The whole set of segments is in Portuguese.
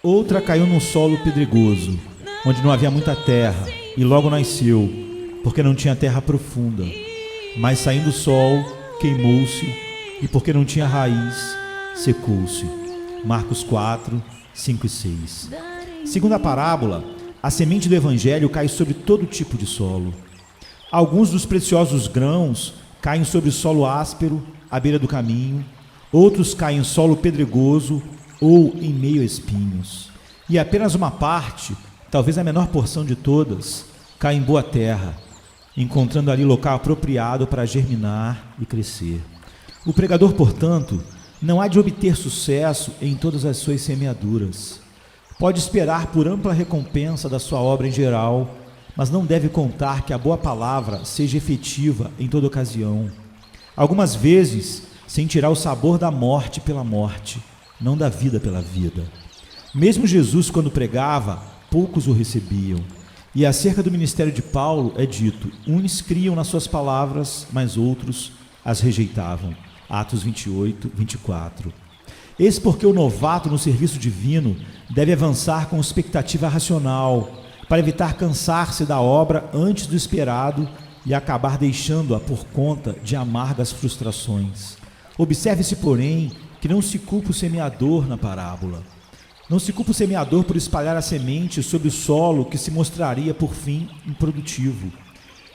Outra caiu num solo pedregoso, onde não havia muita terra, e logo nasceu, porque não tinha terra profunda. Mas saindo o sol, queimou-se, e porque não tinha raiz, secou-se. Marcos 4, 5 e 6. Segundo a parábola, a semente do evangelho cai sobre todo tipo de solo. Alguns dos preciosos grãos caem sobre solo áspero, à beira do caminho, outros caem em solo pedregoso ou em meio a espinhos. E apenas uma parte, talvez a menor porção de todas, cai em boa terra, encontrando ali local apropriado para germinar e crescer. O pregador, portanto, não há de obter sucesso em todas as suas semeaduras. Pode esperar por ampla recompensa da sua obra em geral, mas não deve contar que a boa palavra seja efetiva em toda ocasião. Algumas vezes sentirá o sabor da morte pela morte, não da vida pela vida. Mesmo Jesus, quando pregava, poucos o recebiam. E acerca do ministério de Paulo é dito: uns criam nas suas palavras, mas outros as rejeitavam. Atos 28, 24. Eis porque o novato no serviço divino deve avançar com expectativa racional, para evitar cansar-se da obra antes do esperado e acabar deixando-a por conta de amargas frustrações. Observe-se, porém, que não se culpa o semeador na parábola. Não se culpa o semeador por espalhar a semente sobre o solo que se mostraria, por fim, improdutivo.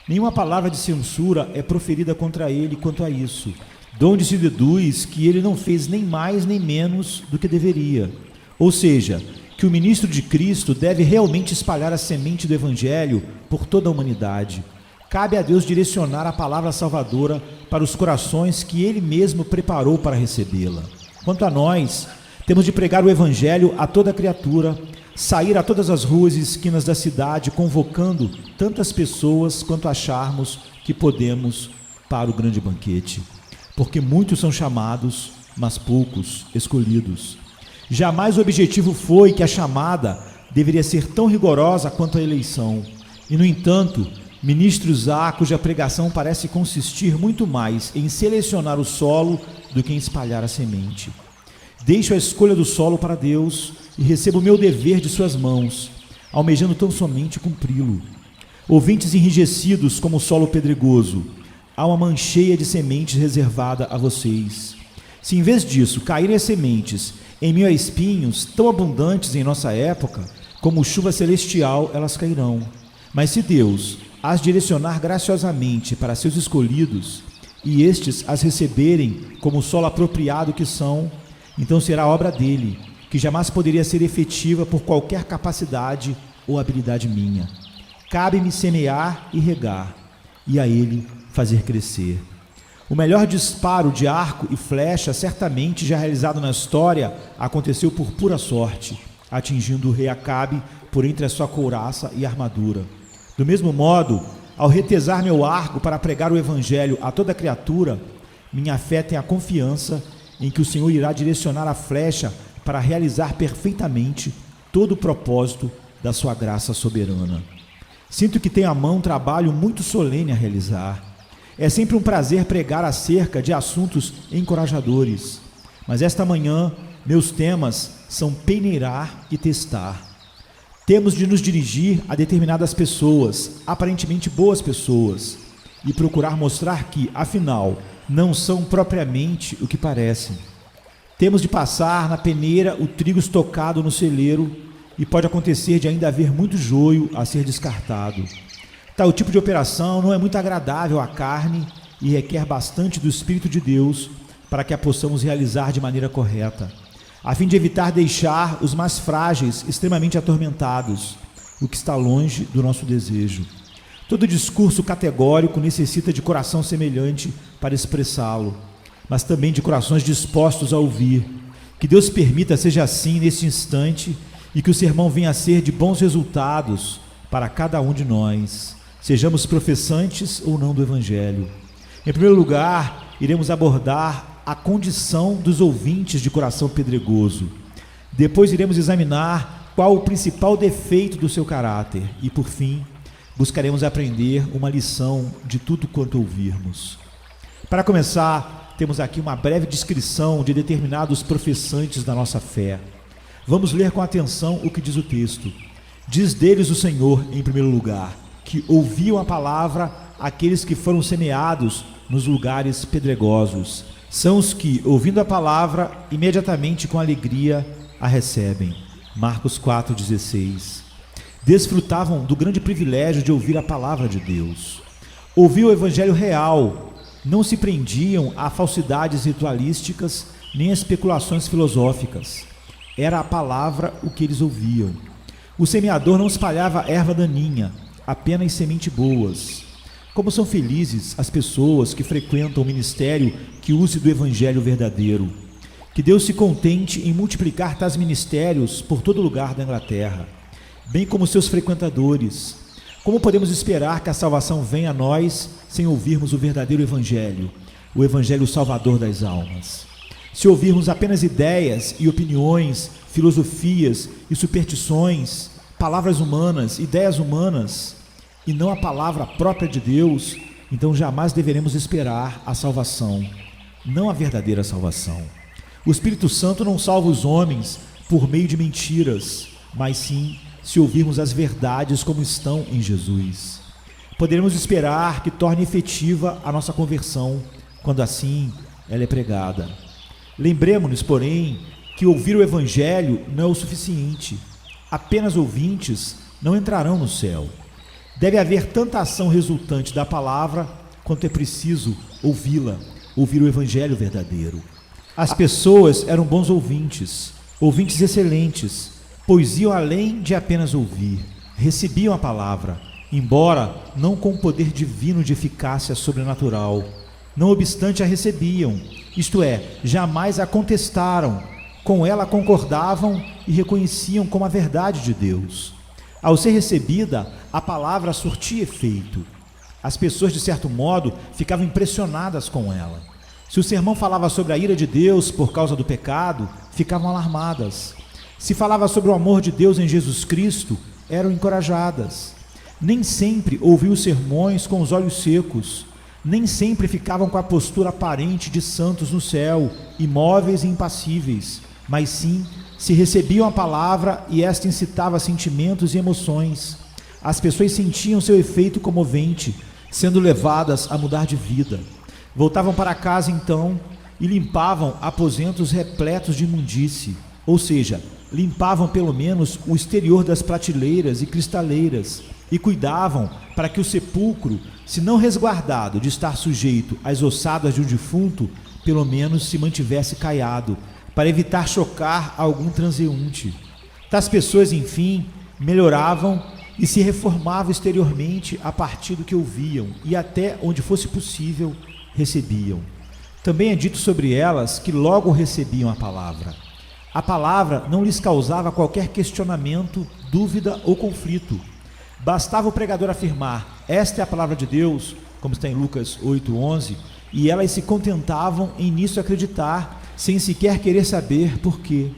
Nenhuma palavra de censura é proferida contra ele quanto a isso, donde se deduz que ele não fez nem mais nem menos do que deveria. Ou seja, que o ministro de Cristo deve realmente espalhar a semente do Evangelho por toda a humanidade. Cabe a Deus direcionar a palavra salvadora para os corações que Ele mesmo preparou para recebê-la. Quanto a nós, temos de pregar o Evangelho a toda criatura, sair a todas as ruas e esquinas da cidade, convocando tantas pessoas quanto acharmos que podemos para o grande banquete. Porque muitos são chamados, mas poucos escolhidos. Jamais o objetivo foi que a chamada deveria ser tão rigorosa quanto a eleição. E, no entanto, ministros há cuja pregação parece consistir muito mais em selecionar o solo do que em espalhar a semente. Deixo a escolha do solo para Deus e recebo o meu dever de suas mãos, almejando tão somente cumpri-lo. Ouvintes enrijecidos como o solo pedregoso, há uma mancheia de sementes reservada a vocês. Se em vez disso caírem as sementes em meio a espinhos tão abundantes em nossa época, como chuva celestial elas cairão. Mas se Deus as direcionar graciosamente para seus escolhidos, e estes as receberem como o solo apropriado que são, então será obra dele, que jamais poderia ser efetiva por qualquer capacidade ou habilidade minha. Cabe-me semear e regar, e a ele fazer crescer. O melhor disparo de arco e flecha certamente já realizado na história aconteceu por pura sorte, atingindo o rei Acabe por entre a sua couraça e armadura. Do mesmo modo, ao retesar meu arco para pregar o evangelho a toda criatura, minha fé tem a confiança em que o Senhor irá direcionar a flecha para realizar perfeitamente todo o propósito da sua graça soberana. Sinto que tenho à mão um trabalho muito solene a realizar. É sempre um prazer pregar acerca de assuntos encorajadores, mas esta manhã meus temas são peneirar e testar. Temos de nos dirigir a determinadas pessoas, aparentemente boas pessoas, e procurar mostrar que, afinal, não são propriamente o que parecem. Temos de passar na peneira o trigo estocado no celeiro e pode acontecer de ainda haver muito joio a ser descartado. Tal tipo de operação não é muito agradável à carne e requer bastante do Espírito de Deus para que a possamos realizar de maneira correta, a fim de evitar deixar os mais frágeis extremamente atormentados, o que está longe do nosso desejo. Todo discurso categórico necessita de coração semelhante para expressá-lo, mas também de corações dispostos a ouvir. Que Deus permita seja assim neste instante e que o sermão venha a ser de bons resultados para cada um de nós, sejamos professantes ou não do Evangelho. Em primeiro lugar, iremos abordar a condição dos ouvintes de coração pedregoso. Depois iremos examinar qual o principal defeito do seu caráter e, por fim, buscaremos aprender uma lição de tudo quanto ouvirmos. Para começar, temos aqui uma breve descrição de determinados professantes da nossa fé. Vamos ler com atenção o que diz o texto. Diz deles o Senhor, em primeiro lugar, que ouviam a palavra aqueles que foram semeados nos lugares pedregosos. São os que, ouvindo a palavra, imediatamente com alegria a recebem. Marcos 4,16. Desfrutavam do grande privilégio de ouvir a palavra de Deus. Ouviam o evangelho real, não se prendiam a falsidades ritualísticas nem a especulações filosóficas. Era a palavra o que eles ouviam. O semeador não espalhava erva daninha, apenas semente boas. Como são felizes as pessoas que frequentam o ministério que use do evangelho verdadeiro. Que Deus se contente em multiplicar tais ministérios por todo lugar da Inglaterra, bem como seus frequentadores. Como podemos esperar que a salvação venha a nós sem ouvirmos o verdadeiro evangelho, o evangelho salvador das almas? Se ouvirmos apenas ideias e opiniões, filosofias e superstições, palavras humanas, ideias humanas, e não a palavra própria de Deus, então jamais deveremos esperar a salvação, não a verdadeira salvação. O Espírito Santo não salva os homens por meio de mentiras, mas sim se ouvirmos as verdades como estão em Jesus. Poderemos esperar que torne efetiva a nossa conversão, quando assim ela é pregada. Lembremos-nos, porém, que ouvir o Evangelho não é o suficiente. Apenas ouvintes não entrarão no céu. Deve haver tanta ação resultante da palavra quanto é preciso ouvi-la, ouvir o Evangelho verdadeiro. As pessoas eram bons ouvintes, ouvintes excelentes, pois iam além de apenas ouvir. Recebiam a palavra, embora não com poder divino de eficácia sobrenatural. Não obstante a recebiam, isto é, jamais a contestaram, com ela concordavam e reconheciam como a verdade de Deus. Ao ser recebida, a palavra surtia efeito. As pessoas, de certo modo, ficavam impressionadas com ela. Se o sermão falava sobre a ira de Deus por causa do pecado, ficavam alarmadas. Se falava sobre o amor de Deus em Jesus Cristo, eram encorajadas. Nem sempre ouviam os sermões com os olhos secos, nem sempre ficavam com a postura aparente de santos no céu, imóveis e impassíveis, mas sim se recebiam a palavra e esta incitava sentimentos e emoções. As pessoas sentiam seu efeito comovente, sendo levadas a mudar de vida. Voltavam para casa então e limpavam aposentos repletos de imundície, ou seja, limpavam pelo menos o exterior das prateleiras e cristaleiras e cuidavam para que o sepulcro, se não resguardado de estar sujeito às ossadas de um defunto, pelo menos se mantivesse caiado, para evitar chocar algum transeunte. Tais pessoas, enfim, melhoravam e se reformavam exteriormente a partir do que ouviam e até onde fosse possível recebiam. Também é dito sobre elas que logo recebiam a palavra. A palavra não lhes causava qualquer questionamento, dúvida ou conflito. Bastava o pregador afirmar: esta é a palavra de Deus, como está em Lucas 8:11, e elas se contentavam em nisso acreditar, sem sequer querer saber por quê.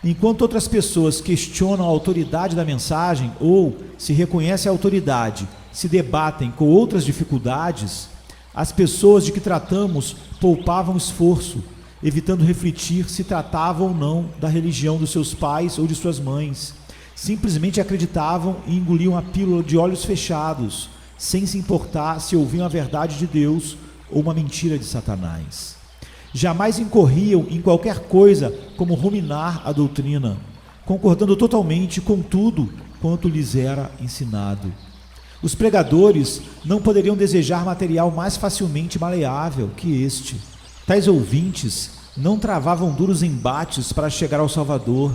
Enquanto outras pessoas questionam a autoridade da mensagem ou, se reconhecem a autoridade, se debatem com outras dificuldades, as pessoas de que tratamos poupavam esforço, evitando refletir se tratava ou não da religião dos seus pais ou de suas mães. Simplesmente acreditavam e engoliam a pílula de olhos fechados, sem se importar se ouviam a verdade de Deus ou uma mentira de Satanás. Jamais incorriam em qualquer coisa como ruminar a doutrina, concordando totalmente com tudo quanto lhes era ensinado. Os pregadores não poderiam desejar material mais facilmente maleável que este. Tais ouvintes não travavam duros embates para chegar ao Salvador,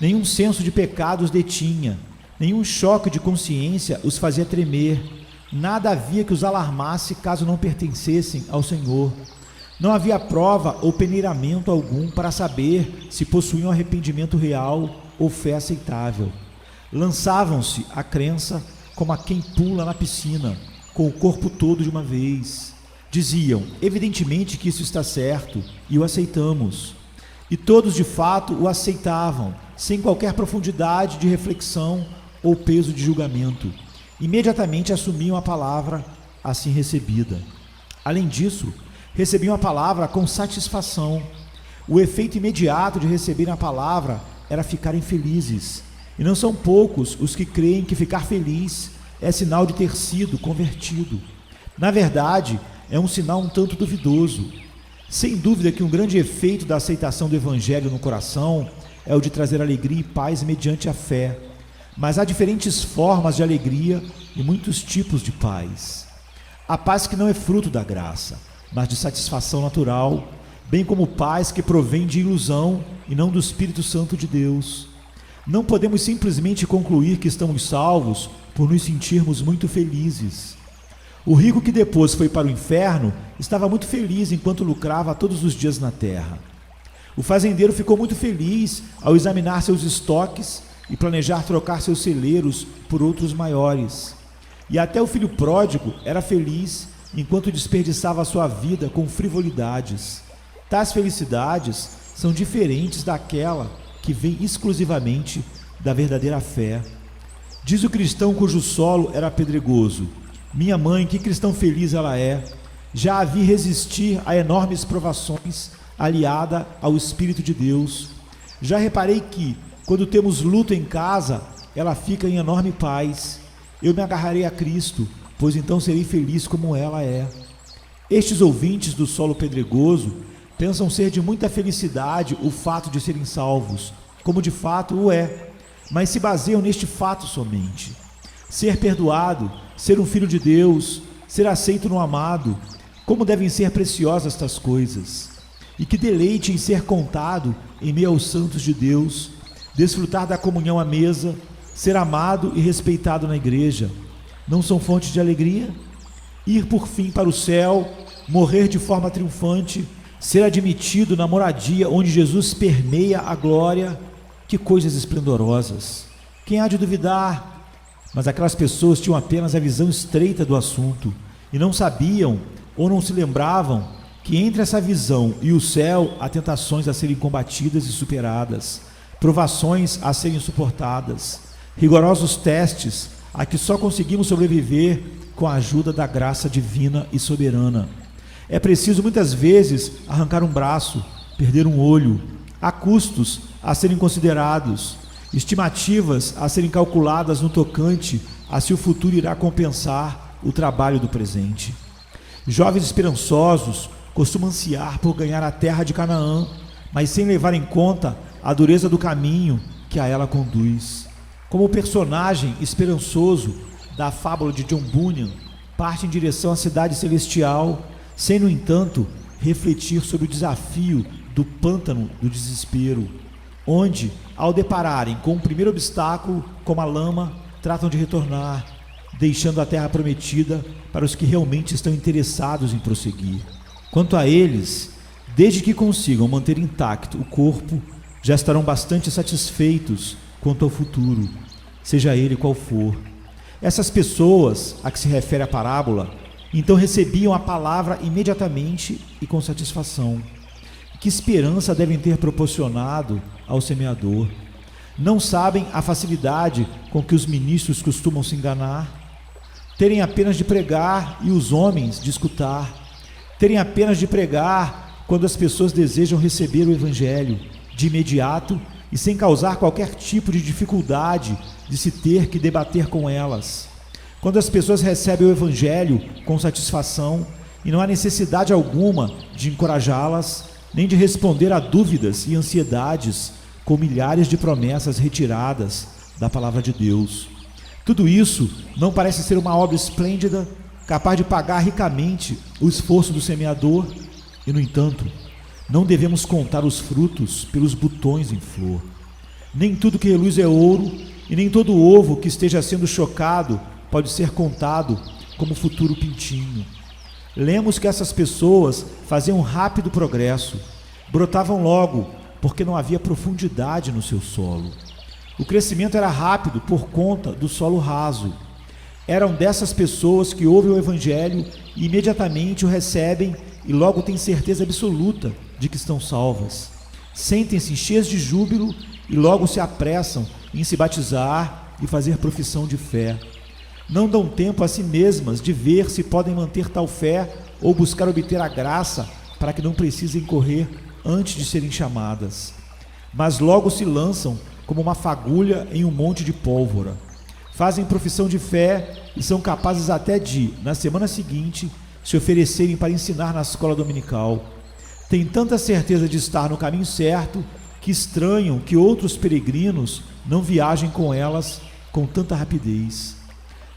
nenhum senso de pecado os detinha, nenhum choque de consciência os fazia tremer, nada havia que os alarmasse caso não pertencessem ao Senhor. Não havia prova ou peneiramento algum para saber se possuíam arrependimento real ou fé aceitável. Lançavam-se à crença como a quem pula na piscina, com o corpo todo de uma vez. Diziam, evidentemente que isso está certo, e o aceitamos. E todos de fato o aceitavam, sem qualquer profundidade de reflexão ou peso de julgamento. Imediatamente assumiam a palavra assim recebida. Além disso, recebiam a palavra com satisfação. O efeito imediato de receberem a palavra era ficarem felizes. E não são poucos os que creem que ficar feliz é sinal de ter sido convertido. Na verdade, é um sinal um tanto duvidoso. Sem dúvida que um grande efeito da aceitação do Evangelho no coração é o de trazer alegria e paz mediante a fé. Mas há diferentes formas de alegria e muitos tipos de paz. Há paz que não é fruto da graça, mas de satisfação natural, bem como paz que provém de ilusão e não do Espírito Santo de Deus. Não podemos simplesmente concluir que estamos salvos por nos sentirmos muito felizes. O rico que depois foi para o inferno estava muito feliz enquanto lucrava todos os dias na terra. O fazendeiro ficou muito feliz ao examinar seus estoques e planejar trocar seus celeiros por outros maiores. E até o filho pródigo era feliz enquanto desperdiçava sua vida com frivolidades. Tais felicidades são diferentes daquela que vem exclusivamente da verdadeira fé. Diz o cristão cujo solo era pedregoso: minha mãe, que cristão feliz ela é! Já a vi resistir a enormes provações, aliada ao Espírito de Deus. Já reparei que, quando temos luto em casa, ela fica em enorme paz. Eu me agarrarei a Cristo, pois então serei feliz como ela é. Estes ouvintes do solo pedregoso pensam ser de muita felicidade o fato de serem salvos, como de fato o é, mas se baseiam neste fato somente. Ser perdoado, ser um filho de Deus, ser aceito no amado, como devem ser preciosas estas coisas. E que deleite em ser contado em meio aos santos de Deus, desfrutar da comunhão à mesa, ser amado e respeitado na igreja. Não são fontes de alegria? Ir por fim para o céu, morrer de forma triunfante, ser admitido na moradia onde Jesus permeia a glória, que coisas esplendorosas! Quem há de duvidar? Mas aquelas pessoas tinham apenas a visão estreita do assunto e não sabiam ou não se lembravam que entre essa visão e o céu há tentações a serem combatidas e superadas, provações a serem suportadas, rigorosos testes a que só conseguimos sobreviver com a ajuda da graça divina e soberana. É preciso muitas vezes arrancar um braço, perder um olho, há custos a serem considerados, estimativas a serem calculadas no tocante a se o futuro irá compensar o trabalho do presente. Jovens esperançosos costumam ansiar por ganhar a terra de Canaã, mas sem levar em conta a dureza do caminho que a ela conduz. Como o personagem esperançoso da fábula de John Bunyan parte em direção à cidade celestial, sem, no entanto, refletir sobre o desafio do pântano do desespero, onde, ao depararem com o primeiro obstáculo, como a lama, tratam de retornar, deixando a terra prometida para os que realmente estão interessados em prosseguir. Quanto a eles, desde que consigam manter intacto o corpo, já estarão bastante satisfeitos quanto ao futuro, seja ele qual for. Essas pessoas a que se refere a parábola, então recebiam a palavra imediatamente e com satisfação. Que esperança devem ter proporcionado ao semeador? Não sabem a facilidade com que os ministros costumam se enganar? Terem apenas de pregar e os homens de escutar. Terem apenas de pregar quando as pessoas desejam receber o Evangelho de imediato e sem causar qualquer tipo de dificuldade de se ter que debater com elas. Quando as pessoas recebem o Evangelho com satisfação e não há necessidade alguma de encorajá-las, nem de responder a dúvidas e ansiedades com milhares de promessas retiradas da palavra de Deus. Tudo isso não parece ser uma obra esplêndida, capaz de pagar ricamente o esforço do semeador, e, no entanto, não devemos contar os frutos pelos botões em flor. Nem tudo que reluz é ouro, e nem todo ovo que esteja sendo chocado pode ser contado como futuro pintinho. Lemos que essas pessoas faziam um rápido progresso, brotavam logo, porque não havia profundidade no seu solo. O crescimento era rápido por conta do solo raso. Eram dessas pessoas que ouvem o Evangelho e imediatamente o recebem e logo têm certeza absoluta de que estão salvas. Sentem-se cheias de júbilo e logo se apressam em se batizar e fazer profissão de fé. Não dão tempo a si mesmas de ver se podem manter tal fé ou buscar obter a graça para que não precisem correr antes de serem chamadas. mas logo se lançam como uma fagulha em um monte de pólvora. Fazem profissão de fé e são capazes até de, na semana seguinte, se oferecerem para ensinar na escola dominical. Têm tanta certeza de estar no caminho certo que estranham que outros peregrinos não viajem com elas com tanta rapidez.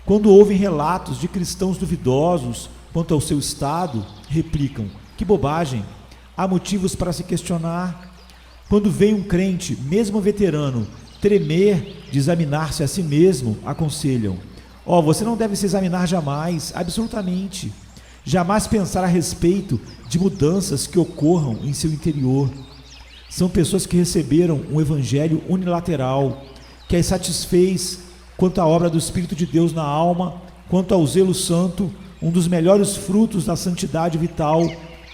Quando ouvem relatos de cristãos duvidosos quanto ao seu estado, replicam: que bobagem, há motivos para se questionar. Quando vem um crente, mesmo veterano, tremer de examinar-se a si mesmo, aconselham: você não deve se examinar jamais, absolutamente. Jamais pensar a respeito de mudanças que ocorram em seu interior. São pessoas que receberam um evangelho unilateral, que as satisfez quanto à obra do Espírito de Deus na alma, quanto ao zelo santo, um dos melhores frutos da santidade vital,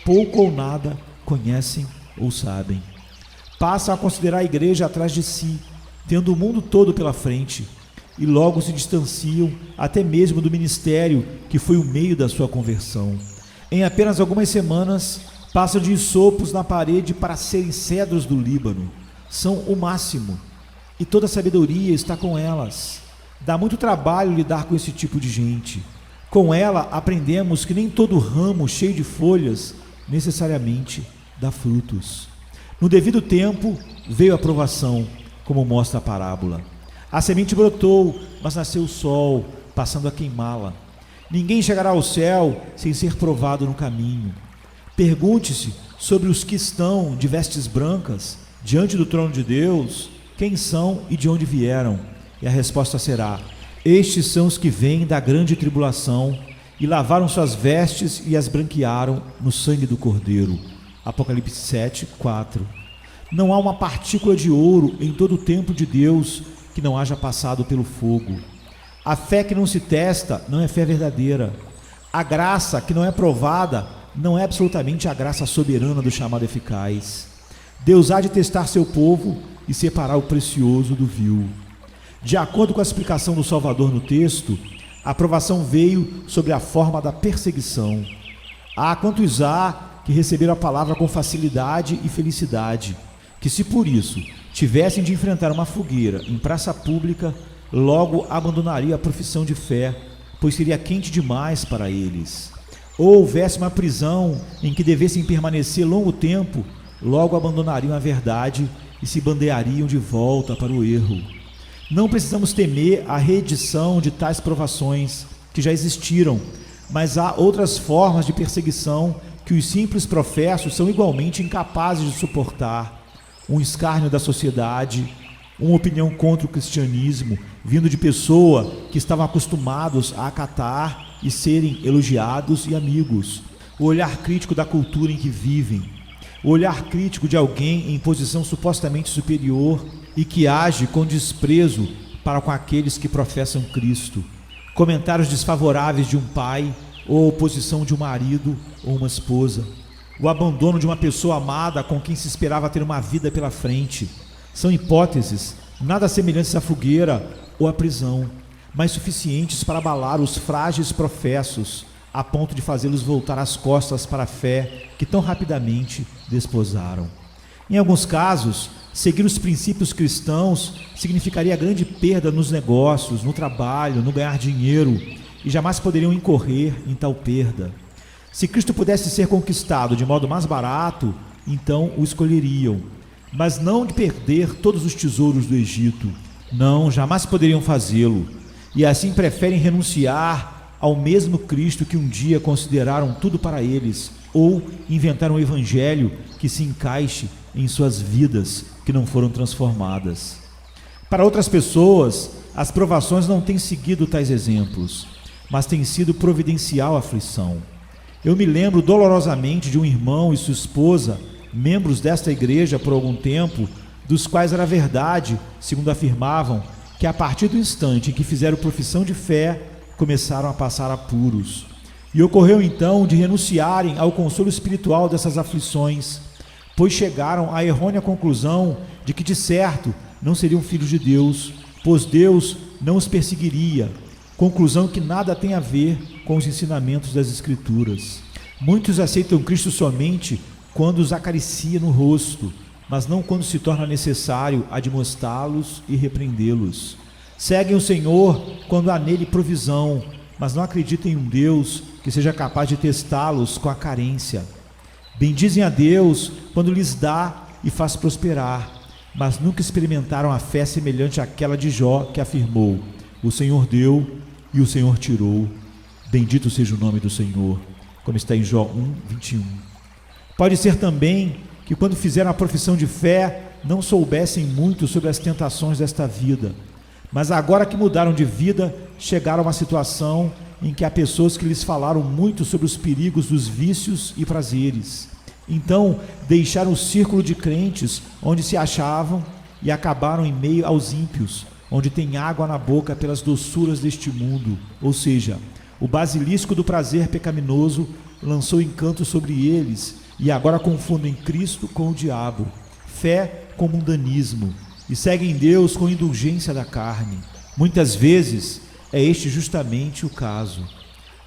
pouco ou nada conhecem ou sabem. Passam a considerar a igreja atrás de si, tendo o mundo todo pela frente, e logo se distanciam até mesmo do ministério que foi o meio da sua conversão. Em apenas algumas semanas, passam de sopros na parede para serem cedros do Líbano. São o máximo, e toda a sabedoria está com elas. Dá muito trabalho lidar com esse tipo de gente. Com ela aprendemos que nem todo ramo cheio de folhas necessariamente dá frutos. No devido tempo veio a provação, como mostra a parábola. A semente brotou, mas nasceu o sol, passando a queimá-la. Ninguém chegará ao céu sem ser provado no caminho. Pergunte-se sobre os que estão de vestes brancas diante do trono de Deus, quem são e de onde vieram. E a resposta será: estes são os que vêm da grande tribulação e lavaram suas vestes e as branquearam no sangue do Cordeiro. Apocalipse 7, 4. Não há uma partícula de ouro em todo o templo de Deus que não haja passado pelo fogo. A fé que não se testa não é fé verdadeira. A graça que não é provada não é absolutamente a graça soberana do chamado eficaz. Deus há de testar seu povo e separar o precioso do vil. De acordo com a explicação do Salvador no texto, a aprovação veio sobre a forma da perseguição. Há quantos há que receberam a palavra com facilidade e felicidade, que se por isso tivessem de enfrentar uma fogueira em praça pública, logo abandonaria a profissão de fé, pois seria quente demais para eles. Ou houvesse uma prisão em que devessem permanecer longo tempo, logo abandonariam a verdade e se bandeariam de volta para o erro. Não precisamos temer a reedição de tais provações, que já existiram, mas há outras formas de perseguição que os simples professos são igualmente incapazes de suportar. Um escárnio da sociedade, uma opinião contra o cristianismo, vindo de pessoa que estavam acostumados a acatar e serem elogiados e amigos. O olhar crítico da cultura em que vivem, o olhar crítico de alguém em posição supostamente superior e que age com desprezo para com aqueles que professam Cristo. Comentários desfavoráveis de um pai ou a oposição de um marido ou uma esposa. O abandono de uma pessoa amada com quem se esperava ter uma vida pela frente. São hipóteses nada semelhantes à fogueira ou à prisão, mas suficientes para abalar os frágeis professos, a ponto de fazê-los voltar as costas para a fé que tão rapidamente desposaram. Em alguns casos, seguir os princípios cristãos significaria grande perda nos negócios, no trabalho, no ganhar dinheiro, e jamais poderiam incorrer em tal perda. Se Cristo pudesse ser conquistado de modo mais barato, então o escolheriam, mas não de perder todos os tesouros do Egito. Não, jamais poderiam fazê-lo, e assim preferem renunciar ao mesmo Cristo que um dia consideraram tudo para eles, ou inventar um evangelho que se encaixe em suas vidas que não foram transformadas. Para outras pessoas, as provações não têm seguido tais exemplos, mas tem sido providencial aflição. Eu me lembro dolorosamente de um irmão e sua esposa, membros desta igreja por algum tempo, dos quais era verdade, segundo afirmavam, que a partir do instante em que fizeram profissão de fé, começaram a passar apuros. E ocorreu então de renunciarem ao consolo espiritual dessas aflições, pois chegaram à errônea conclusão de que de certo não seriam filhos de Deus, pois Deus não os perseguiria, conclusão que nada tem a ver com os ensinamentos das Escrituras. Muitos aceitam Cristo somente quando os acaricia no rosto, mas não quando se torna necessário admoestá-los e repreendê-los. Seguem o Senhor quando há nele provisão, mas não acreditam em um Deus que seja capaz de testá-los com a carência. Bendizem a Deus quando lhes dá e faz prosperar, mas nunca experimentaram a fé semelhante àquela de Jó, que afirmou: o Senhor deu e o Senhor tirou. Bendito seja o nome do Senhor, como está em Jó 1:21. Pode ser também que quando fizeram a profissão de fé, não soubessem muito sobre as tentações desta vida, mas agora que mudaram de vida, chegaram a uma situação em que há pessoas que lhes falaram muito sobre os perigos dos vícios e prazeres. Então, deixaram o círculo de crentes onde se achavam e acabaram em meio aos ímpios, onde tem água na boca pelas doçuras deste mundo. Ou seja, o basilisco do prazer pecaminoso lançou encanto sobre eles e agora confundem Cristo com o diabo, fé com mundanismo, e seguem Deus com indulgência da carne. Muitas vezes é este justamente o caso.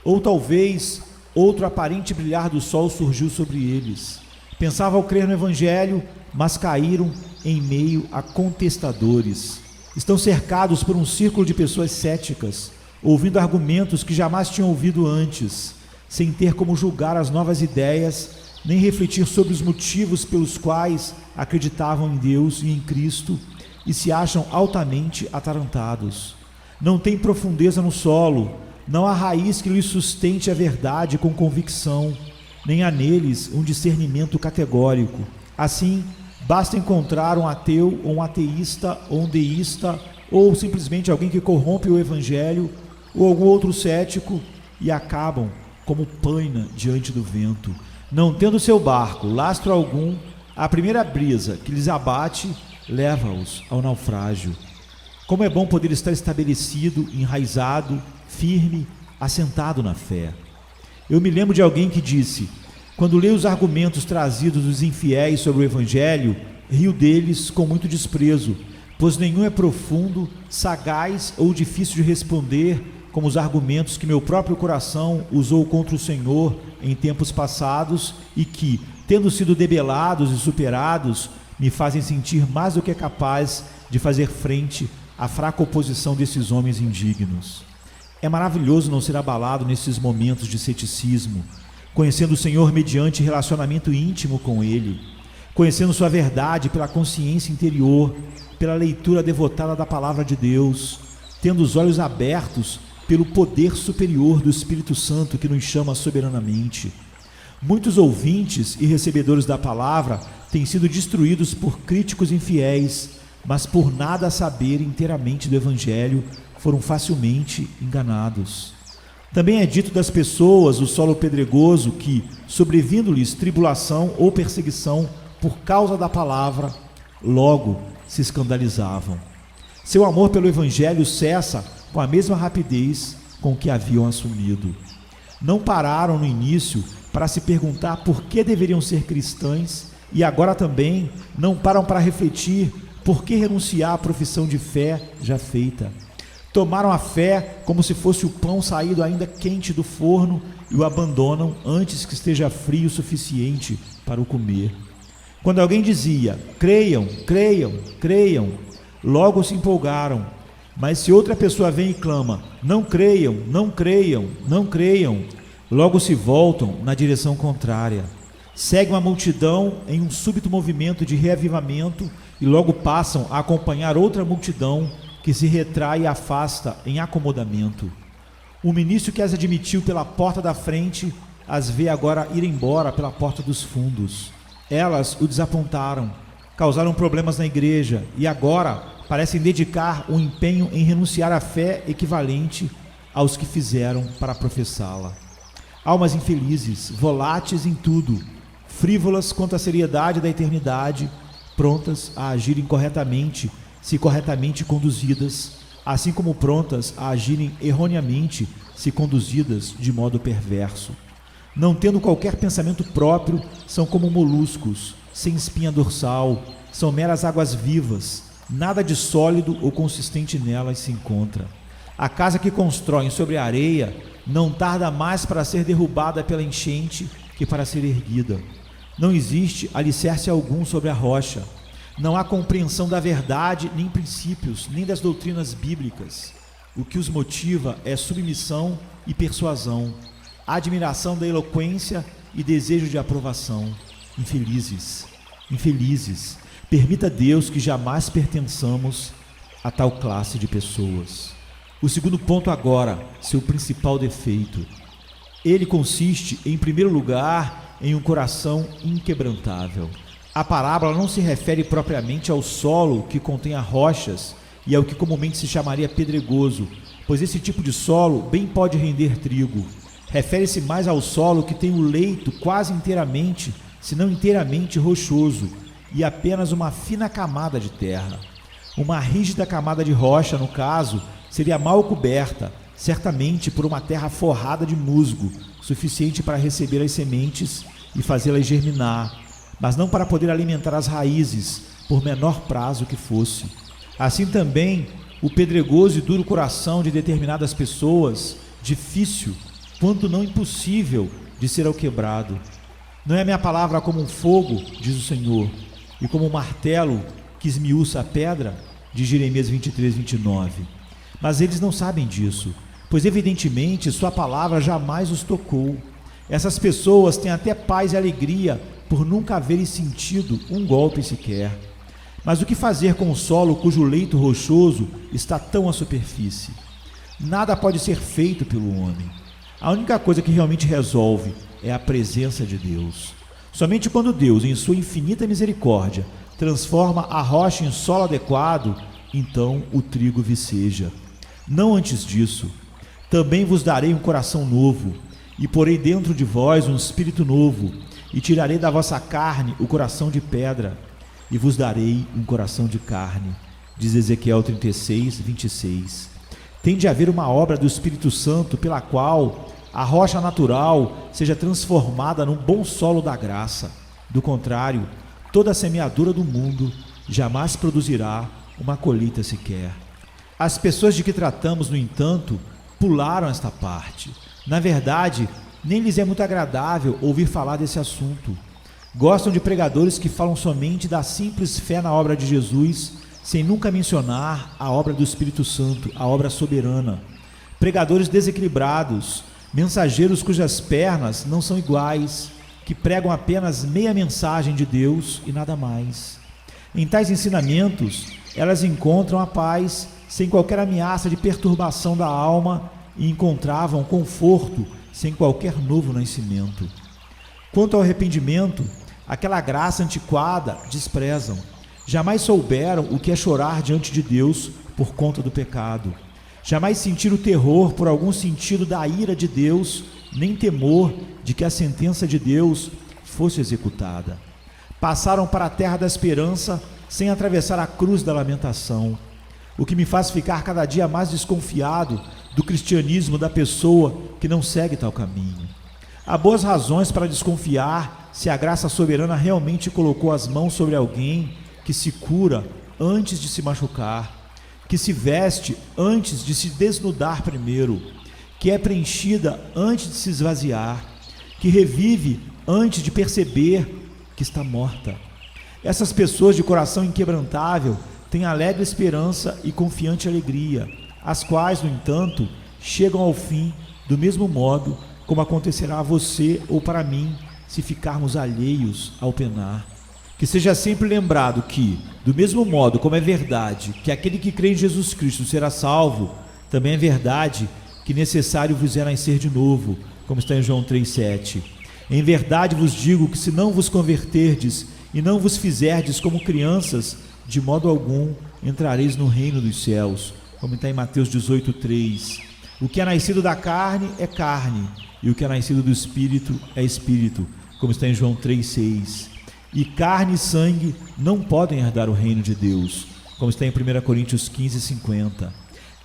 Ou talvez outro aparente brilhar do sol surgiu sobre eles. Pensavam crer no Evangelho, mas caíram em meio a contestadores. Estão cercados por um círculo de pessoas céticas, ouvindo argumentos que jamais tinham ouvido antes, sem ter como julgar as novas ideias, nem refletir sobre os motivos pelos quais acreditavam em Deus e em Cristo, e se acham altamente atarantados. Não tem profundeza no solo, não há raiz que lhes sustente a verdade com convicção, nem há neles um discernimento categórico. Assim, basta encontrar um ateu, ou um ateísta, ou um deísta, ou simplesmente alguém que corrompe o Evangelho, ou algum outro cético, e acabam como paina diante do vento. Não tendo seu barco lastro algum, a primeira brisa que lhes abate leva-os ao naufrágio. Como é bom poder estar estabelecido, enraizado, firme, assentado na fé. Eu me lembro de alguém que disse: quando leio os argumentos trazidos dos infiéis sobre o Evangelho, rio deles com muito desprezo, pois nenhum é profundo, sagaz ou difícil de responder, como os argumentos que meu próprio coração usou contra o Senhor em tempos passados e que, tendo sido debelados e superados, me fazem sentir mais do que capaz de fazer frente à fraca oposição desses homens indignos. É maravilhoso não ser abalado nesses momentos de ceticismo, conhecendo o Senhor mediante relacionamento íntimo com Ele, conhecendo sua verdade pela consciência interior, pela leitura devotada da Palavra de Deus, tendo os olhos abertos pelo poder superior do Espírito Santo que nos chama soberanamente. Muitos ouvintes e recebedores da palavra têm sido destruídos por críticos infiéis, mas por nada saber inteiramente do Evangelho, foram facilmente enganados. Também é dito das pessoas o solo pedregoso que, sobrevindo-lhes tribulação ou perseguição por causa da palavra, logo se escandalizavam. Seu amor pelo Evangelho cessa com a mesma rapidez com que haviam assumido. Não pararam no início para se perguntar por que deveriam ser cristãs e agora também não param para refletir por que renunciar à profissão de fé já feita. Tomaram a fé como se fosse o pão saído ainda quente do forno e o abandonam antes que esteja frio o suficiente para o comer. Quando alguém dizia: creiam, creiam, creiam, logo se empolgaram. Mas se outra pessoa vem e clama: não creiam, não creiam, não creiam, logo se voltam na direção contrária. Seguem a multidão em um súbito movimento de reavivamento e logo passam a acompanhar outra multidão que se retrai e afasta em acomodamento. O ministro que as admitiu pela porta da frente as vê agora ir embora pela porta dos fundos. Elas o desapontaram, causaram problemas na igreja e agora parecem dedicar um empenho em renunciar à fé equivalente aos que fizeram para professá-la. Almas infelizes, voláteis em tudo, frívolas quanto à seriedade da eternidade, prontas a agirem corretamente, se corretamente conduzidas, assim como prontas a agirem erroneamente, se conduzidas de modo perverso. Não tendo qualquer pensamento próprio, são como moluscos, sem espinha dorsal, são meras águas vivas, nada de sólido ou consistente nelas se encontra. A casa que constroem sobre a areia não tarda mais para ser derrubada pela enchente que para ser erguida. Não existe alicerce algum sobre a rocha. Não há compreensão da verdade, nem princípios, nem das doutrinas bíblicas. O que os motiva é submissão e persuasão, admiração da eloquência e desejo de aprovação. Infelizes, infelizes, permita Deus que jamais pertençamos a tal classe de pessoas. O segundo ponto agora, seu principal defeito. Ele consiste, em primeiro lugar, em um coração inquebrantável. A parábola não se refere propriamente ao solo que contém as rochas e ao que comumente se chamaria pedregoso, pois esse tipo de solo bem pode render trigo. Refere-se mais ao solo que tem o leito quase inteiramente, se não inteiramente rochoso, e apenas uma fina camada de terra. Uma rígida camada de rocha, no caso, seria mal coberta, certamente por uma terra forrada de musgo, suficiente para receber as sementes e fazê-las germinar, mas não para poder alimentar as raízes, por menor prazo que fosse. Assim também, o pedregoso e duro coração de determinadas pessoas, difícil, quanto não impossível, de ser alquebrado. Não é minha palavra como um fogo, diz o Senhor, e como um martelo que esmiuça a pedra, de Jeremias 23, 29. Mas eles não sabem disso, pois evidentemente sua palavra jamais os tocou. Essas pessoas têm até paz e alegria por nunca haverem sentido um golpe sequer. Mas o que fazer com o solo cujo leito rochoso está tão à superfície? Nada pode ser feito pelo homem. A única coisa que realmente resolve é a presença de Deus. Somente quando Deus, em sua infinita misericórdia, transforma a rocha em solo adequado, então o trigo viceja. Não antes disso. Também vos darei um coração novo, e porei dentro de vós um espírito novo, e tirarei da vossa carne o coração de pedra, e vos darei um coração de carne, diz Ezequiel 36, 26. Tem de haver uma obra do Espírito Santo pela qual a rocha natural seja transformada num bom solo da graça. Do contrário, toda a semeadura do mundo jamais produzirá uma colheita sequer. As pessoas de que tratamos, no entanto, pularam esta parte. Na verdade, nem lhes é muito agradável ouvir falar desse assunto. Gostam de pregadores que falam somente da simples fé na obra de Jesus, sem nunca mencionar a obra do Espírito Santo, a obra soberana. Pregadores desequilibrados, mensageiros cujas pernas não são iguais, que pregam apenas meia mensagem de Deus e nada mais. Em tais ensinamentos, elas encontram a paz sem qualquer ameaça de perturbação da alma e encontravam conforto sem qualquer novo nascimento. Quanto ao arrependimento, aquela graça antiquada desprezam. Jamais souberam o que é chorar diante de Deus por conta do pecado. Jamais sentiram terror por algum sentido da ira de Deus, nem temor de que a sentença de Deus fosse executada. Passaram para a terra da esperança sem atravessar a cruz da lamentação, o que me faz ficar cada dia mais desconfiado do cristianismo da pessoa que não segue tal caminho. Há boas razões para desconfiar se a graça soberana realmente colocou as mãos sobre alguém que se cura antes de se machucar, que se veste antes de se desnudar primeiro, que é preenchida antes de se esvaziar, que revive antes de perceber que está morta. Essas pessoas de coração inquebrantável têm alegre esperança e confiante alegria, as quais, no entanto, chegam ao fim do mesmo modo como acontecerá a você ou para mim se ficarmos alheios ao penar. Que seja sempre lembrado que, do mesmo modo como é verdade que aquele que crê em Jesus Cristo será salvo, também é verdade que necessário vos é nascer de novo, como está em João 3,7. Em verdade vos digo que se não vos converterdes e não vos fizerdes como crianças, de modo algum entrareis no reino dos céus, como está em Mateus 18,3. O que é nascido da carne é carne, e o que é nascido do Espírito é Espírito, como está em João 3,6. E carne e sangue não podem herdar o reino de Deus, como está em 1 Coríntios 15:50.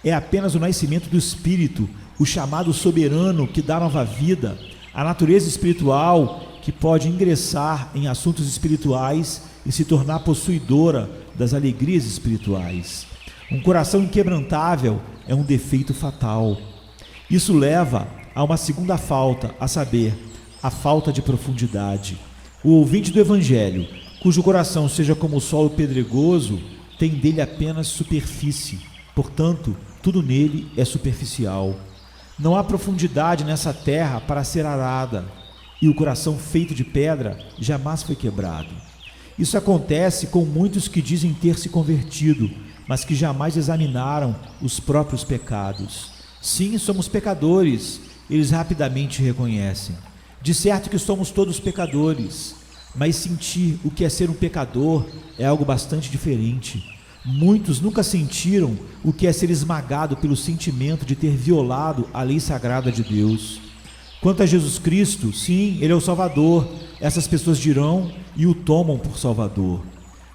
É apenas o nascimento do Espírito, o chamado soberano que dá nova vida, a natureza espiritual que pode ingressar em assuntos espirituais e se tornar possuidora das alegrias espirituais. Um coração inquebrantável é um defeito fatal. Isso leva a uma segunda falta, a saber, a falta de profundidade. O ouvinte do Evangelho, cujo coração seja como o solo pedregoso, tem dele apenas superfície, portanto, tudo nele é superficial. Não há profundidade nessa terra para ser arada, e o coração feito de pedra jamais foi quebrado. Isso acontece com muitos que dizem ter se convertido, mas que jamais examinaram os próprios pecados. Sim, somos pecadores, eles rapidamente reconhecem. De certo que somos todos pecadores, mas sentir o que é ser um pecador é algo bastante diferente. Muitos nunca sentiram o que é ser esmagado pelo sentimento de ter violado a lei sagrada de Deus. Quanto a Jesus Cristo, sim, Ele é o Salvador. Essas pessoas dirão e o tomam por Salvador.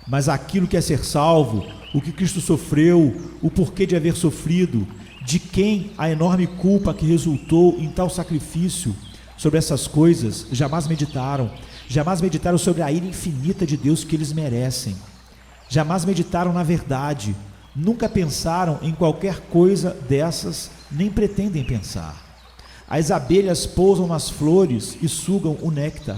Mas aquilo que é ser salvo, o que Cristo sofreu, o porquê de haver sofrido, de quem a enorme culpa que resultou em tal sacrifício, sobre essas coisas jamais meditaram sobre a ira infinita de Deus que eles merecem. Jamais meditaram na verdade, nunca pensaram em qualquer coisa dessas, nem pretendem pensar. As abelhas pousam nas flores e sugam o néctar,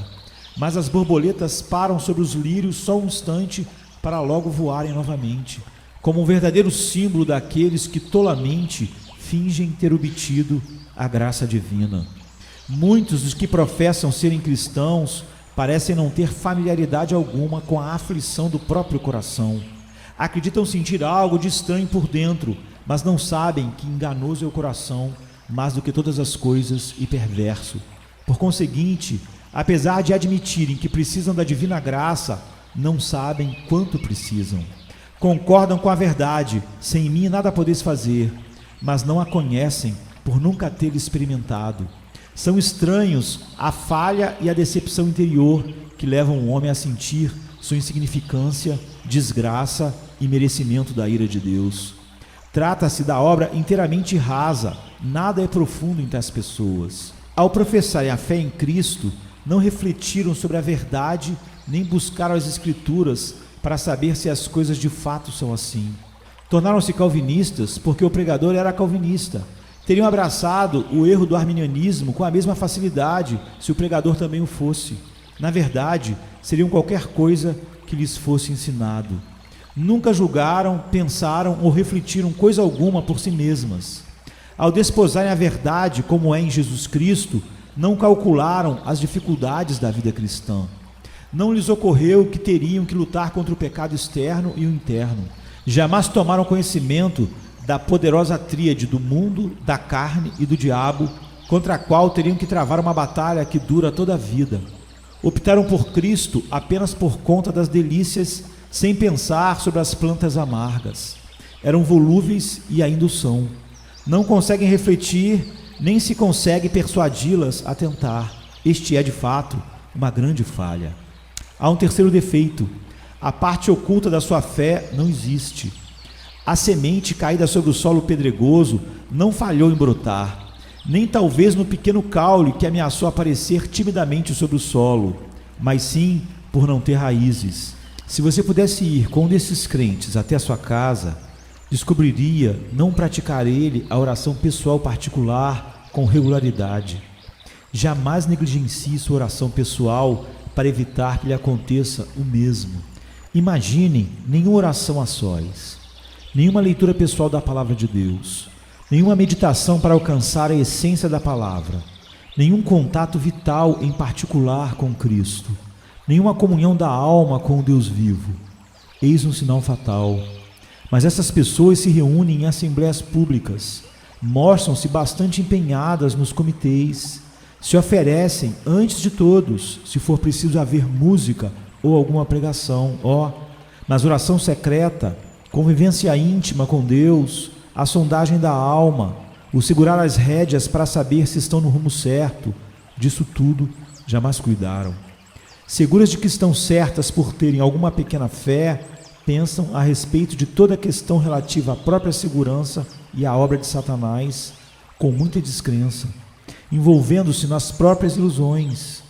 mas as borboletas param sobre os lírios só um instante para logo voarem novamente, como um verdadeiro símbolo daqueles que tolamente fingem ter obtido a graça divina. Muitos dos que professam serem cristãos parecem não ter familiaridade alguma com a aflição do próprio coração. Acreditam sentir algo de estranho por dentro, mas não sabem que enganoso é o coração, mais do que todas as coisas, e perverso. Por conseguinte, apesar de admitirem que precisam da divina graça, não sabem quanto precisam. Concordam com a verdade, sem mim nada podeis fazer, mas não a conhecem por nunca ter experimentado. São estranhos à falha e à decepção interior que levam o homem a sentir sua insignificância, desgraça e merecimento da ira de Deus. Trata-se da obra inteiramente rasa, nada é profundo em tais pessoas. Ao professarem a fé em Cristo, não refletiram sobre a verdade, nem buscaram as Escrituras para saber se as coisas de fato são assim. Tornaram-se calvinistas porque o pregador era calvinista. Teriam abraçado o erro do arminianismo com a mesma facilidade se o pregador também o fosse. Na verdade, seriam qualquer coisa que lhes fosse ensinado. Nunca julgaram, pensaram ou refletiram coisa alguma por si mesmas. Ao desposarem a verdade como é em Jesus Cristo, não calcularam as dificuldades da vida cristã. Não lhes ocorreu que teriam que lutar contra o pecado externo e o interno. Jamais tomaram conhecimento da poderosa tríade do mundo, da carne e do diabo, contra a qual teriam que travar uma batalha que dura toda a vida. Optaram por Cristo apenas por conta das delícias, sem pensar sobre as plantas amargas. Eram volúveis e ainda o são. Não conseguem refletir, nem se consegue persuadi-las a tentar. Este é, de fato, uma grande falha. Há um terceiro defeito: a parte oculta da sua fé não existe. A semente caída sobre o solo pedregoso não falhou em brotar, nem talvez no pequeno caule que ameaçou aparecer timidamente sobre o solo, mas sim por não ter raízes. Se você pudesse ir com um desses crentes até a sua casa, descobriria não praticar ele a oração pessoal particular com regularidade. Jamais negligencie sua oração pessoal para evitar que lhe aconteça o mesmo. Imagine nenhuma oração a sós, nenhuma leitura pessoal da palavra de Deus, nenhuma meditação para alcançar a essência da palavra, nenhum contato vital em particular com Cristo, nenhuma comunhão da alma com o Deus vivo. Eis um sinal fatal. Mas essas pessoas se reúnem em assembleias públicas, mostram-se bastante empenhadas nos comitês, se oferecem antes de todos, se for preciso haver música ou alguma pregação. Mas oração secreta, convivência íntima com Deus, a sondagem da alma, o segurar as rédeas para saber se estão no rumo certo, disso tudo jamais cuidaram. Seguras de que estão certas por terem alguma pequena fé, pensam a respeito de toda a questão relativa à própria segurança e à obra de Satanás com muita descrença, envolvendo-se nas próprias ilusões.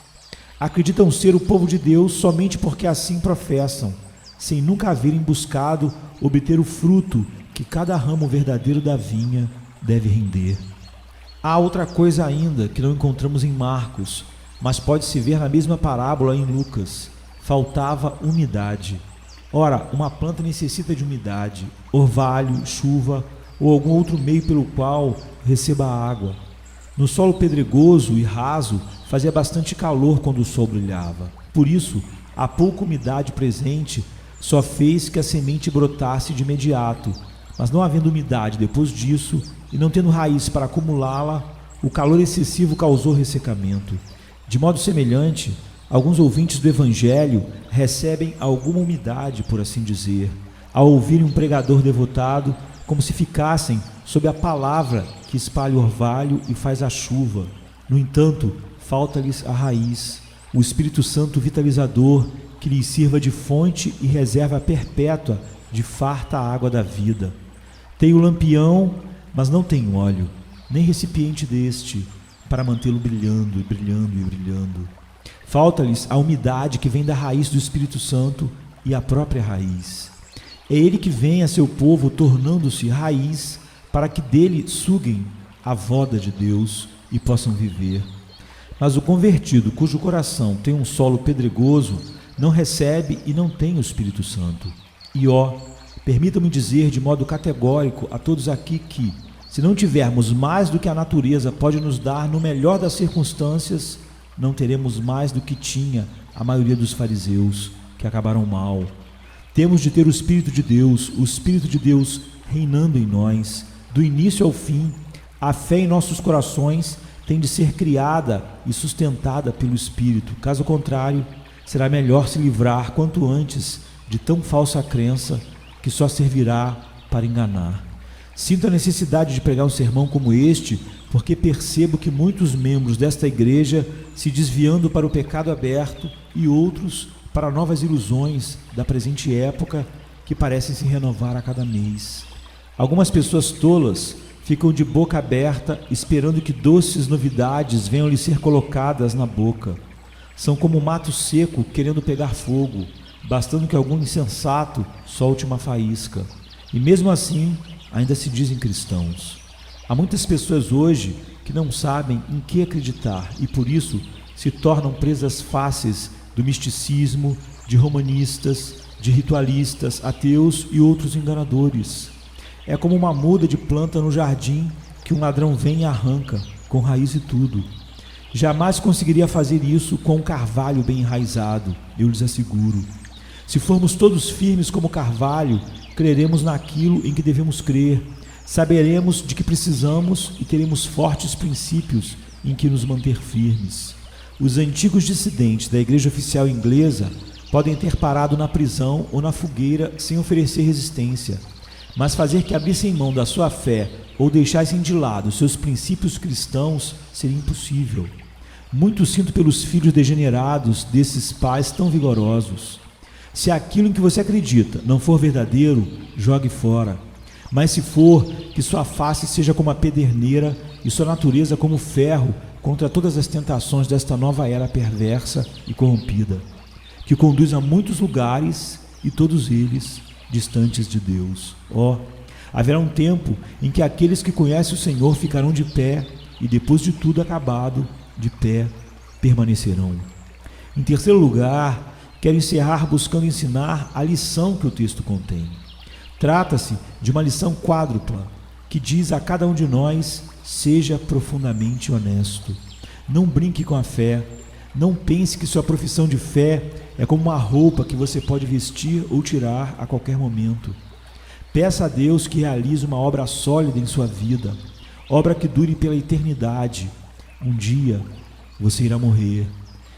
Acreditam ser o povo de Deus somente porque assim professam, sem nunca haverem buscado obter o fruto que cada ramo verdadeiro da vinha deve render. Há outra coisa ainda que não encontramos em Marcos, mas pode-se ver na mesma parábola em Lucas. Faltava umidade. Ora, uma planta necessita de umidade, orvalho, chuva ou algum outro meio pelo qual receba a água. No solo pedregoso e raso fazia bastante calor quando o sol brilhava. Por isso, a pouca umidade presente só fez que a semente brotasse de imediato, mas não havendo umidade depois disso e não tendo raiz para acumulá-la, o calor excessivo causou ressecamento. De modo semelhante, alguns ouvintes do Evangelho recebem alguma umidade, por assim dizer, ao ouvirem um pregador devotado, como se ficassem sob a palavra que espalha o orvalho e faz a chuva. No entanto, falta-lhes a raiz, o Espírito Santo vitalizador, que lhes sirva de fonte e reserva perpétua de farta água da vida. Tem o lampião, mas não tem óleo, nem recipiente deste, para mantê-lo brilhando e brilhando e brilhando. Falta-lhes a umidade que vem da raiz do Espírito Santo e a própria raiz. É ele que vem a seu povo tornando-se raiz para que dele suguem a voda de Deus e possam viver. Mas o convertido, cujo coração tem um solo pedregoso, não recebe e não tem o Espírito Santo. E permitam-me dizer de modo categórico a todos aqui que, se não tivermos mais do que a natureza pode nos dar no melhor das circunstâncias, não teremos mais do que tinha a maioria dos fariseus, que acabaram mal. Temos de ter o Espírito de Deus reinando em nós, do início ao fim. A fé em nossos corações tem de ser criada e sustentada pelo Espírito. Caso contrário, será melhor se livrar quanto antes de tão falsa crença que só servirá para enganar. Sinto a necessidade de pregar um sermão como este, porque percebo que muitos membros desta igreja se desviando para o pecado aberto e outros para novas ilusões da presente época que parecem se renovar a cada mês. Algumas pessoas tolas ficam de boca aberta esperando que doces novidades venham lhe ser colocadas na boca. São como um mato seco querendo pegar fogo, bastando que algum insensato solte uma faísca. E mesmo assim, ainda se dizem cristãos. Há muitas pessoas hoje que não sabem em que acreditar e por isso se tornam presas fáceis do misticismo, de romanistas, de ritualistas, ateus e outros enganadores. É como uma muda de planta no jardim que um ladrão vem e arranca, com raiz e tudo. Jamais conseguiria fazer isso com um carvalho bem enraizado, eu lhes asseguro. Se formos todos firmes como carvalho, creremos naquilo em que devemos crer, saberemos de que precisamos e teremos fortes princípios em que nos manter firmes. Os antigos dissidentes da Igreja Oficial Inglesa podem ter parado na prisão ou na fogueira sem oferecer resistência, mas fazer que abrissem mão da sua fé ou deixassem de lado seus princípios cristãos seria impossível. Muito sinto pelos filhos degenerados desses pais tão vigorosos. Se aquilo em que você acredita não for verdadeiro, jogue fora. Mas se for, que sua face seja como a pederneira e sua natureza como ferro contra todas as tentações desta nova era perversa e corrompida, que conduz a muitos lugares e todos eles distantes de Deus. Haverá um tempo em que aqueles que conhecem o Senhor ficarão de pé e depois de tudo acabado, de pé permanecerão. Em terceiro lugar, quero encerrar buscando ensinar a lição que o texto contém. Trata-se de uma lição quádrupla, que diz a cada um de nós: seja profundamente honesto. Não brinque com a fé. Não pense que sua profissão de fé é como uma roupa que você pode vestir ou tirar a qualquer momento. Peça a Deus que realize uma obra sólida em sua vida, obra que dure pela eternidade. Um dia você irá morrer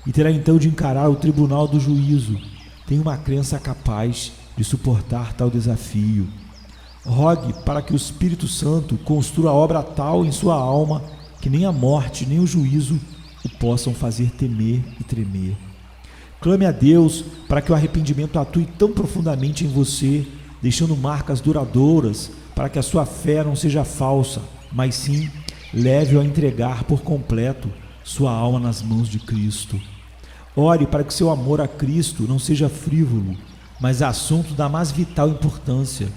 e terá então de encarar o tribunal do juízo. Tenha uma crença capaz de suportar tal desafio. Rogue para que o Espírito Santo construa a obra tal em sua alma que nem a morte nem o juízo o possam fazer temer e tremer. Clame a Deus para que o arrependimento atue tão profundamente em você, deixando marcas duradouras, para que a sua fé não seja falsa, mas sim leve-o a entregar por completo sua alma nas mãos de Cristo. Ore para que seu amor a Cristo não seja frívolo, mas assunto da mais vital importância.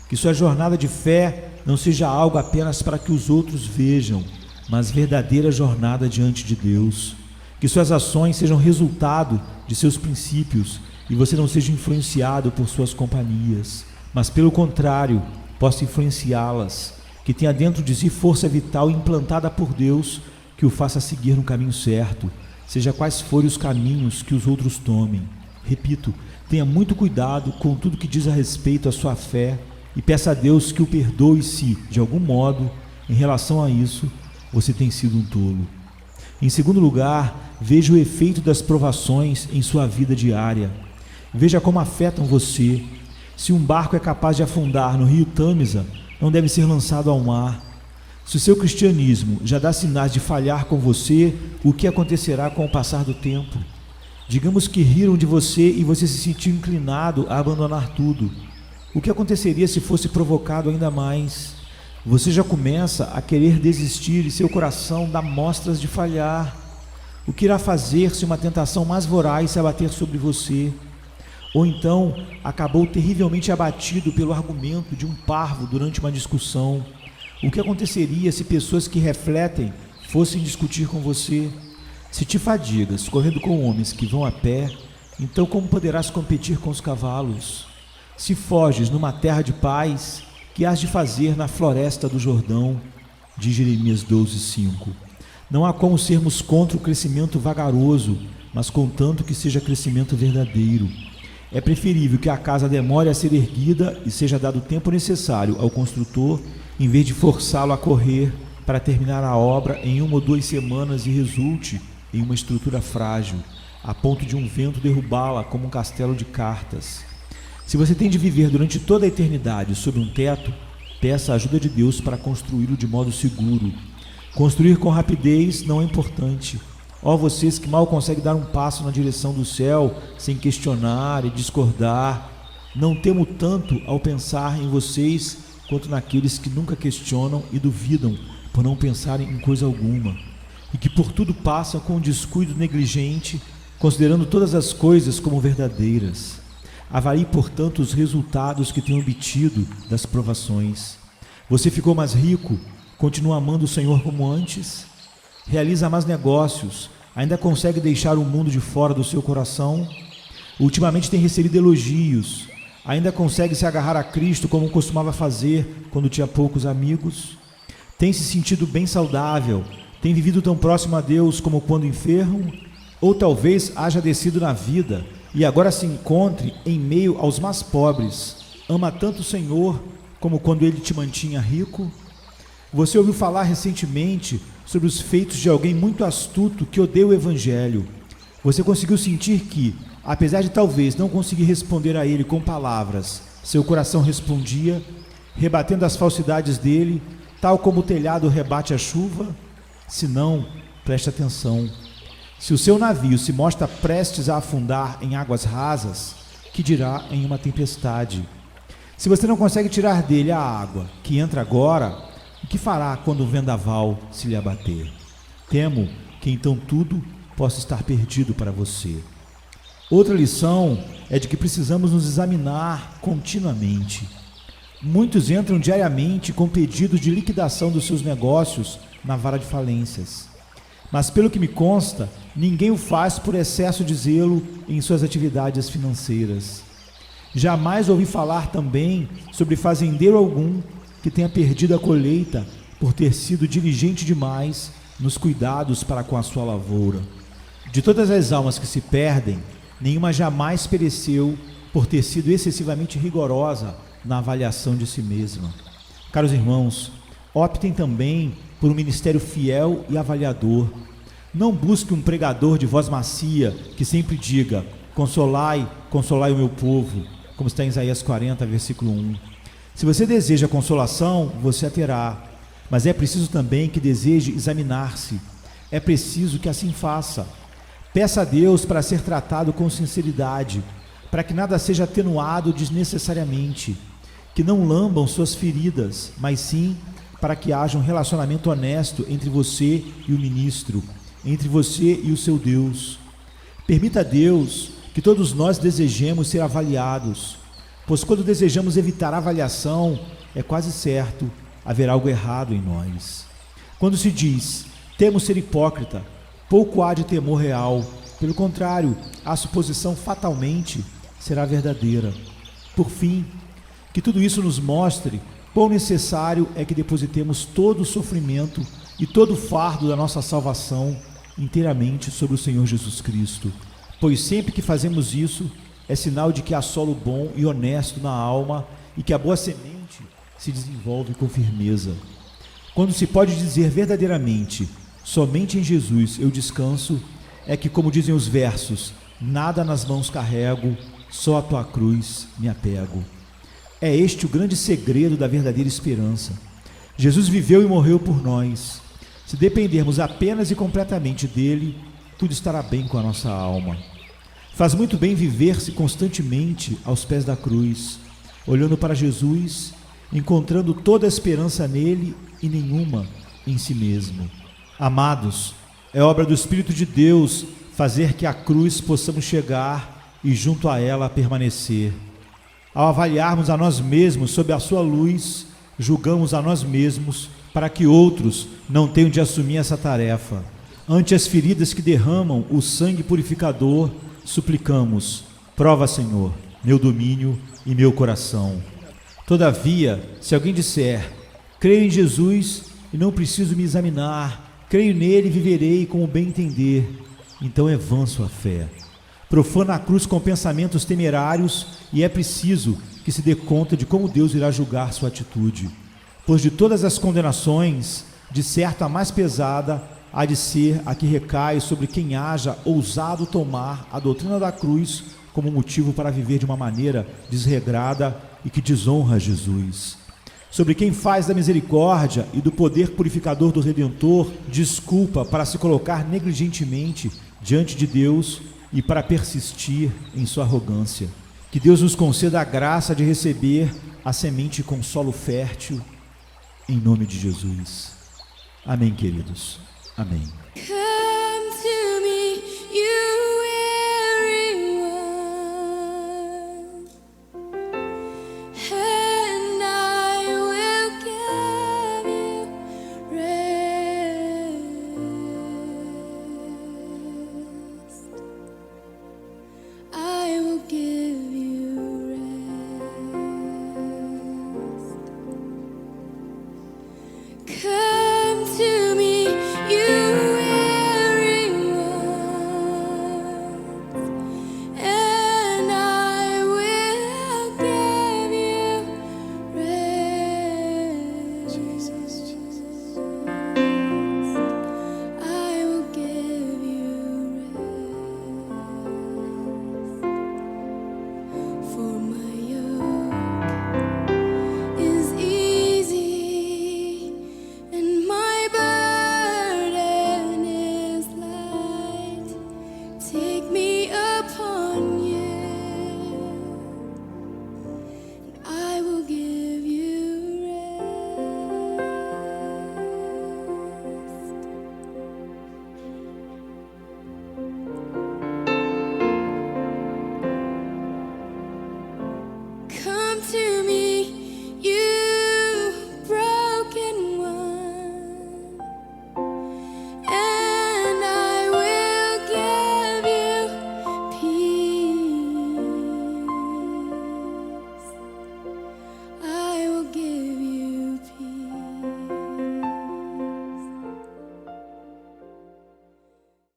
Que sua jornada de fé não seja algo apenas para que os outros vejam, mas verdadeira jornada diante de Deus. Que suas ações sejam resultado de seus princípios e você não seja influenciado por suas companhias, mas pelo contrário, possa influenciá-las. Que tenha dentro de si força vital implantada por Deus que o faça seguir no caminho certo, seja quais forem os caminhos que os outros tomem. Repito, tenha muito cuidado com tudo que diz a respeito à sua fé e peça a Deus que o perdoe se, de algum modo, em relação a isso, você tem sido um tolo. Em segundo lugar, veja o efeito das provações em sua vida diária. Veja como afetam você. Se um barco é capaz de afundar no rio Tâmisa, não deve ser lançado ao mar. Se o seu cristianismo já dá sinais de falhar com você, o que acontecerá com o passar do tempo? Digamos que riram de você e você se sentiu inclinado a abandonar tudo. O que aconteceria se fosse provocado ainda mais? Você já começa a querer desistir e seu coração dá mostras de falhar. O que irá fazer se uma tentação mais voraz se abater sobre você? Ou então acabou terrivelmente abatido pelo argumento de um parvo durante uma discussão. O que aconteceria se pessoas que refletem fossem discutir com você? Se te fadigas correndo com homens que vão a pé, então como poderás competir com os cavalos? Se foges numa terra de paz, que hás de fazer na floresta do Jordão? Diz Jeremias 12:5. Não há como sermos contra o crescimento vagaroso, mas contanto que seja crescimento verdadeiro. É preferível que a casa demore a ser erguida e seja dado o tempo necessário ao construtor, em vez de forçá-lo a correr para terminar a obra em 1 ou 2 semanas e resulte em uma estrutura frágil, a ponto de um vento derrubá-la como um castelo de cartas. Se você tem de viver durante toda a eternidade sob um teto, peça a ajuda de Deus para construí-lo de modo seguro. Construir com rapidez não é importante. Ó vocês que mal conseguem dar um passo na direção do céu, sem questionar e discordar, não temo tanto ao pensar em vocês, quanto naqueles que nunca questionam e duvidam por não pensarem em coisa alguma, e que por tudo passam com um descuido negligente, considerando todas as coisas como verdadeiras. Avalie, portanto, os resultados que tem obtido das provações. Você ficou mais rico? Continua amando o Senhor como antes? Realiza mais negócios? Ainda consegue deixar o mundo de fora do seu coração? Ultimamente tem recebido elogios? Ainda consegue se agarrar a Cristo como costumava fazer quando tinha poucos amigos? Tem se sentido bem saudável? Tem vivido tão próximo a Deus como quando enfermo? Ou talvez haja descido na vida e agora se encontre em meio aos mais pobres? Ama tanto o Senhor como quando Ele te mantinha rico? Você ouviu falar recentemente sobre os feitos de alguém muito astuto que odeia o Evangelho. Você conseguiu sentir que, apesar de talvez não conseguir responder a ele com palavras, seu coração respondia, rebatendo as falsidades dele, tal como o telhado rebate a chuva? Se não, preste atenção. Se o seu navio se mostra prestes a afundar em águas rasas, que dirá em uma tempestade? Se você não consegue tirar dele a água que entra agora, o que fará quando o vendaval se lhe abater? Temo que então tudo possa estar perdido para você. Outra lição é de que precisamos nos examinar continuamente. Muitos entram diariamente com pedidos de liquidação dos seus negócios na vara de falências. Mas pelo que me consta, ninguém o faz por excesso de zelo em suas atividades financeiras. Jamais ouvi falar também sobre fazendeiro algum que tenha perdido a colheita por ter sido diligente demais nos cuidados para com a sua lavoura. De todas as almas que se perdem, nenhuma jamais pereceu por ter sido excessivamente rigorosa na avaliação de si mesma. Caros irmãos, optem também por um ministério fiel e avaliador. Não busque um pregador de voz macia que sempre diga: consolai, consolai o meu povo, como está em Isaías 40, versículo 1. Se você deseja consolação, você a terá, mas é preciso também que deseje examinar-se. É preciso que assim faça. Peça a Deus para ser tratado com sinceridade, para que nada seja atenuado desnecessariamente, que não lambam suas feridas, mas sim para que haja um relacionamento honesto entre você e o ministro, entre você e o seu Deus. Permita a Deus que todos nós desejemos ser avaliados, pois quando desejamos evitar a avaliação, é quase certo haver algo errado em nós. Quando se diz, temo ser hipócrita, pouco há de temor real. Pelo contrário, a suposição fatalmente será verdadeira. Por fim, que tudo isso nos mostre quão necessário é que depositemos todo o sofrimento e todo o fardo da nossa salvação inteiramente sobre o Senhor Jesus Cristo, pois sempre que fazemos isso, é sinal de que há solo bom e honesto na alma e que a boa semente se desenvolve com firmeza. Quando se pode dizer verdadeiramente, somente em Jesus eu descanso, é que, como dizem os versos, nada nas mãos carrego, só a tua cruz me apego. É este o grande segredo da verdadeira esperança. Jesus viveu e morreu por nós. Se dependermos apenas e completamente dele, tudo estará bem com a nossa alma. Faz muito bem viver-se constantemente aos pés da cruz, olhando para Jesus, encontrando toda a esperança nele e nenhuma em si mesmo. Amados, é obra do Espírito de Deus fazer que à cruz possamos chegar e junto a ela permanecer. Ao avaliarmos a nós mesmos sob a sua luz, julgamos a nós mesmos para que outros não tenham de assumir essa tarefa. Ante as feridas que derramam o sangue purificador, suplicamos: prova, Senhor, meu domínio e meu coração. Todavia, se alguém disser: creio em Jesus e não preciso me examinar, creio nele e viverei como bem entender, então é vã sua fé. Profana a cruz com pensamentos temerários e é preciso que se dê conta de como Deus irá julgar sua atitude. Pois de todas as condenações, de certo a mais pesada há de ser a que recai sobre quem haja ousado tomar a doutrina da cruz como motivo para viver de uma maneira desregrada e que desonra Jesus. Sobre quem faz da misericórdia e do poder purificador do Redentor desculpa para se colocar negligentemente diante de Deus e para persistir em sua arrogância. Que Deus nos conceda a graça de receber a semente com solo fértil, em nome de Jesus. Amém, queridos. Amém.